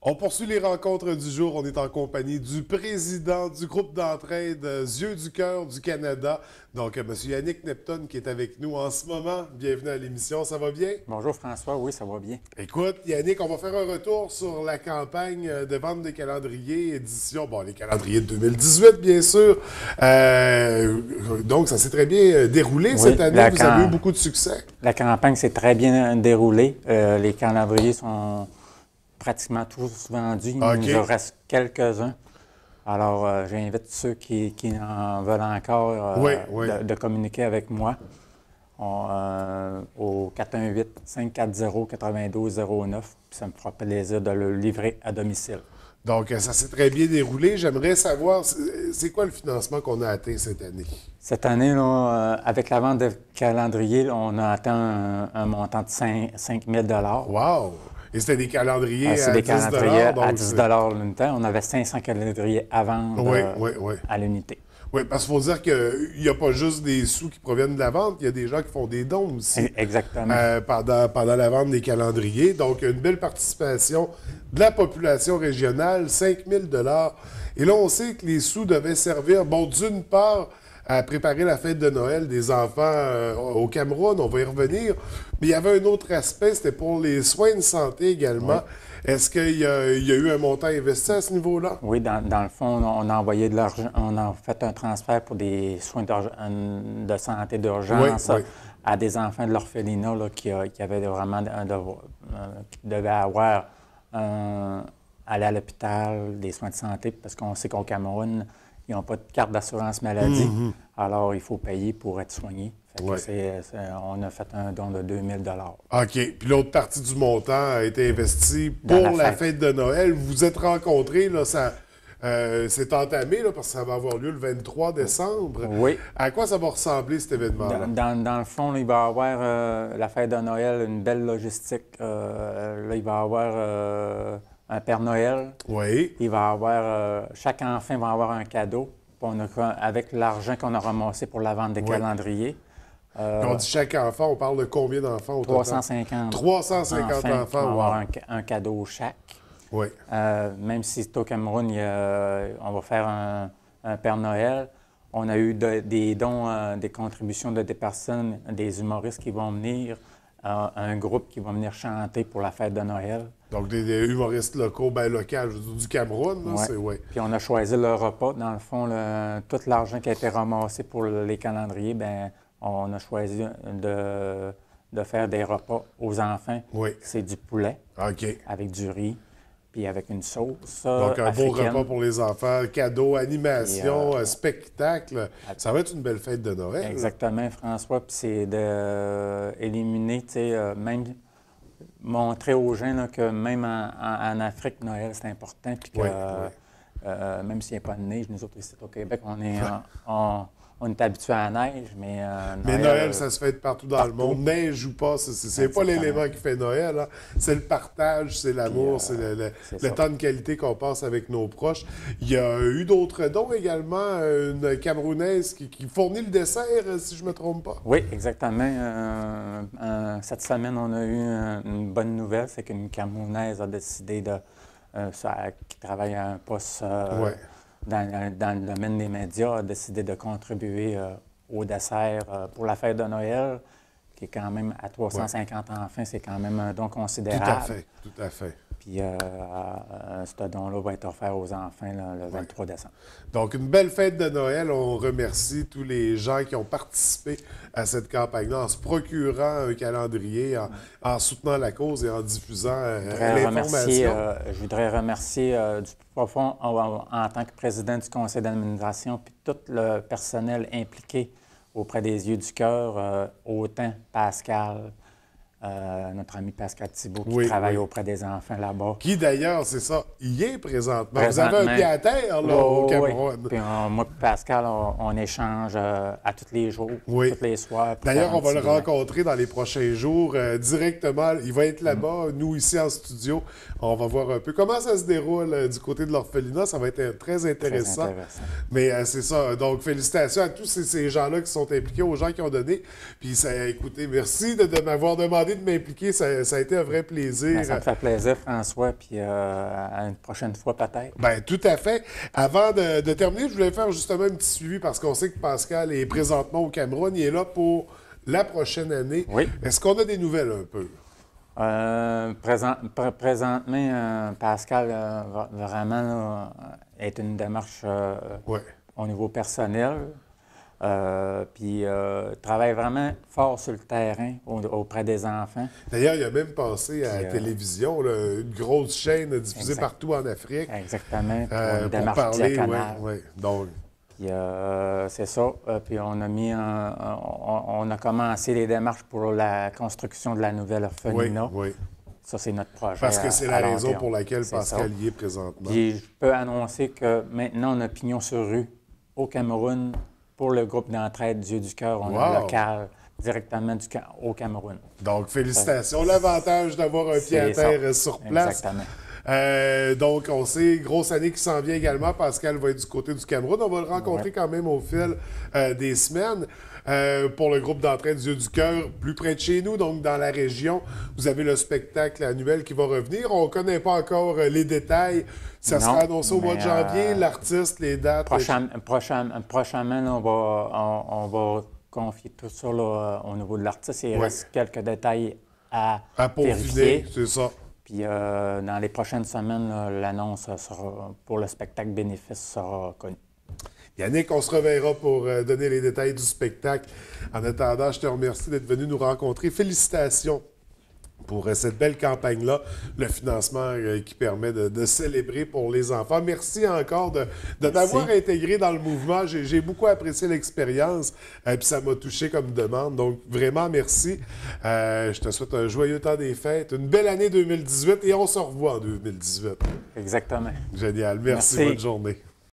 On poursuit les rencontres du jour. On est en compagnie du président du groupe d'entraide Yeux du cœur du Canada, donc M. Yannick Neptune, qui est avec nous en ce moment. Bienvenue à l'émission. Ça va bien? Bonjour François, oui, ça va bien. Écoute, Yannick, on va faire un retour sur la campagne de vente des calendriers édition, bon, les calendriers de 2018, bien sûr. Donc, ça s'est très bien déroulé cette année. Vous avez eu beaucoup de succès. La campagne s'est très bien déroulée. Les calendriers sont pratiquement tous vendus. Il nous en reste quelques-uns. Alors, j'invite ceux qui en veulent encore de communiquer avec moi au 418-540-9209. Ça me fera plaisir de le livrer à domicile. Donc, ça s'est très bien déroulé. J'aimerais savoir, c'est quoi le financement qu'on a atteint cette année? Cette année, là, avec la vente de calendriers, on a atteint un montant de 5 000 $. Wow! Et c'était des calendriers à 10 des calendriers donc à 10 l'unité. On avait 500 calendriers à vendre à l'unité. Oui, parce qu'il faut dire qu'il n'y a pas juste des sous qui proviennent de la vente, il y a des gens qui font des dons aussi. Exactement. Pendant la vente des calendriers. Donc, une belle participation de la population régionale, 5 000 $. Et là, on sait que les sous devaient servir, bon, d'une part, à préparer la fête de Noël des enfants au Cameroun, on va y revenir. Mais il y avait un autre aspect, c'était pour les soins de santé également. Oui. Est-ce qu'il y a eu un montant investi à ce niveau-là? Oui, dans le fond, on a envoyé de l'argent, on a fait un transfert pour des soins de santé d'urgence à des enfants de l'orphelinat qui avaient vraiment qui devaient avoir aller à l'hôpital, des soins de santé, parce qu'on sait qu'au Cameroun, ils n'ont pas de carte d'assurance maladie. Alors, il faut payer pour être soigné. On a fait un don de 2 000 $. OK. Puis l'autre partie du montant a été investie pour la fête de Noël. Vous vous êtes rencontrés, là, ça s'est entamé, là, parce que ça va avoir lieu le 23 décembre. Oui. À quoi ça va ressembler, cet événement-là? Dans le fond, là, il va y avoir la fête de Noël, une belle logistique. Là, il va y avoir un Père Noël. Oui. Il va avoir, chaque enfant va avoir un cadeau avec l'argent qu'on a ramassé pour la vente des calendriers. Quand on dit chaque enfant, on parle de combien d'enfants au 350. 350 enfants vont avoir un cadeau chaque. Oui. Même si c'est au Cameroun, on va faire un Père Noël. On a eu des dons, des contributions de des personnes, des humoristes qui vont venir, un groupe qui va venir chanter pour la fête de Noël. Donc, des humoristes locaux, locaux, du Cameroun, là, Puis on a choisi le repas. Dans le fond, tout l'argent qui a été ramassé pour les calendriers, on a choisi de faire des repas aux enfants. Oui. C'est du poulet avec du riz, puis avec une sauce. Donc, un beau africaine. repas pour les enfants, cadeaux, animation, spectacle. Ça va être une belle fête de Noël. Exactement, François. Puis c'est d'éliminer, tu sais, même montrer aux gens là, que même en Afrique, Noël, c'est important. Puis que même s'il n'y a pas de neige, nous autres ici au Québec, on est habitués à la neige, mais Noël, ça se fait partout dans le monde. Neige ou pas, c'est pas l'élément qui fait Noël. Hein. C'est le partage, c'est l'amour, c'est le temps de qualité qu'on passe avec nos proches. Il y a eu d'autres dons également. Une Camerounaise qui fournit le dessert, si je ne me trompe pas. Oui, exactement. Cette semaine, on a eu une bonne nouvelle, c'est qu'une Camerounaise a décidé qui travaille à un poste dans le domaine des médias, a décidé de contribuer au dessert pour la fête de Noël, qui est quand même à 350 enfants, c'est quand même un don considérable. Tout à fait. Puis ce don-là va être offert aux enfants le 23 décembre. Donc, une belle fête de Noël. On remercie tous les gens qui ont participé à cette campagne-là en se procurant un calendrier, en soutenant la cause et en diffusant l'information. Je voudrais remercier du plus profond, en tant que président du conseil d'administration, puis tout le personnel impliqué auprès des Yeux du cœur, autant Pascal, notre ami Pascal Thibault, qui travaille auprès des enfants là-bas. Qui d'ailleurs, c'est ça, y est présentement. Vous avez un pied à terre là, au Cameroun. Puis moi et Pascal, on échange à tous les jours, tous les soirs. D'ailleurs, on va le rencontrer dans les prochains jours directement. Il va être là-bas, nous ici en studio. On va voir un peu comment ça se déroule du côté de l'orphelinat. Ça va être très intéressant. Mais c'est ça. Donc, félicitations à tous ces gens-là qui sont impliqués, aux gens qui ont donné. Puis, écoutez, merci de m'avoir demandé demandé de m'impliquer. Ça a été un vrai plaisir. Ben, ça me fait plaisir, François, puis à une prochaine fois peut-être. Bien, tout à fait. Avant de terminer, je voulais faire justement un petit suivi parce qu'on sait que Pascal est présentement au Cameroun. Il est là pour la prochaine année. Oui. Est-ce qu'on a des nouvelles un peu? Présentement, Pascal, vraiment, là, est une démarche Ouais. au niveau personnel. Puis travaille vraiment fort sur le terrain auprès des enfants. D'ailleurs, il a même passé à la télévision, là, une grosse chaîne diffusée Exact. partout en Afrique. Exactement. Pour une Pour démarche parler, diaconale. oui. Donc, Puis c'est ça. Puis on a commencé les démarches pour la construction de la nouvelle oui, orphelinat. oui. Ça, c'est notre projet. Parce que c'est la à long raison terme. pour laquelle C'est Pascal ça. y est présentement. Puis je peux annoncer que maintenant, on a pignon sur rue au Cameroun pour le groupe d'entraide Dieu du cœur. On a un Wow. local directement au Cameroun. Donc, félicitations. L'avantage d'avoir un pied à C'est terre ça. sur place. Exactement. Donc, on sait, grosse année qui s'en vient également. Pascal va être du côté du Cameroun. On va le rencontrer quand même au fil des semaines. Pour le groupe d'entraide Dieu du cœur, plus près de chez nous, donc dans la région, vous avez le spectacle annuel qui va revenir. On ne connaît pas encore les détails. Ça Non, sera annoncé au mois de mais, janvier, l'artiste, les dates. Prochainement, là, on va confier tout ça là, au niveau de l'artiste. Il reste quelques détails à vérifier. peaufiner, c'est ça. Puis dans les prochaines semaines, là, l'annonce pour le spectacle bénéfice sera connue. Yannick, on se reverra pour donner les détails du spectacle. En attendant, je te remercie d'être venu nous rencontrer. Félicitations pour cette belle campagne-là, le financement qui permet de célébrer pour les enfants. Merci encore de t'avoir intégré dans le mouvement. J'ai beaucoup apprécié l'expérience, puis ça m'a touché comme demande. Donc, vraiment, merci. Je te souhaite un joyeux temps des fêtes, une belle année 2018 et on se revoit en 2018. Exactement. Génial. Merci. Bonne journée.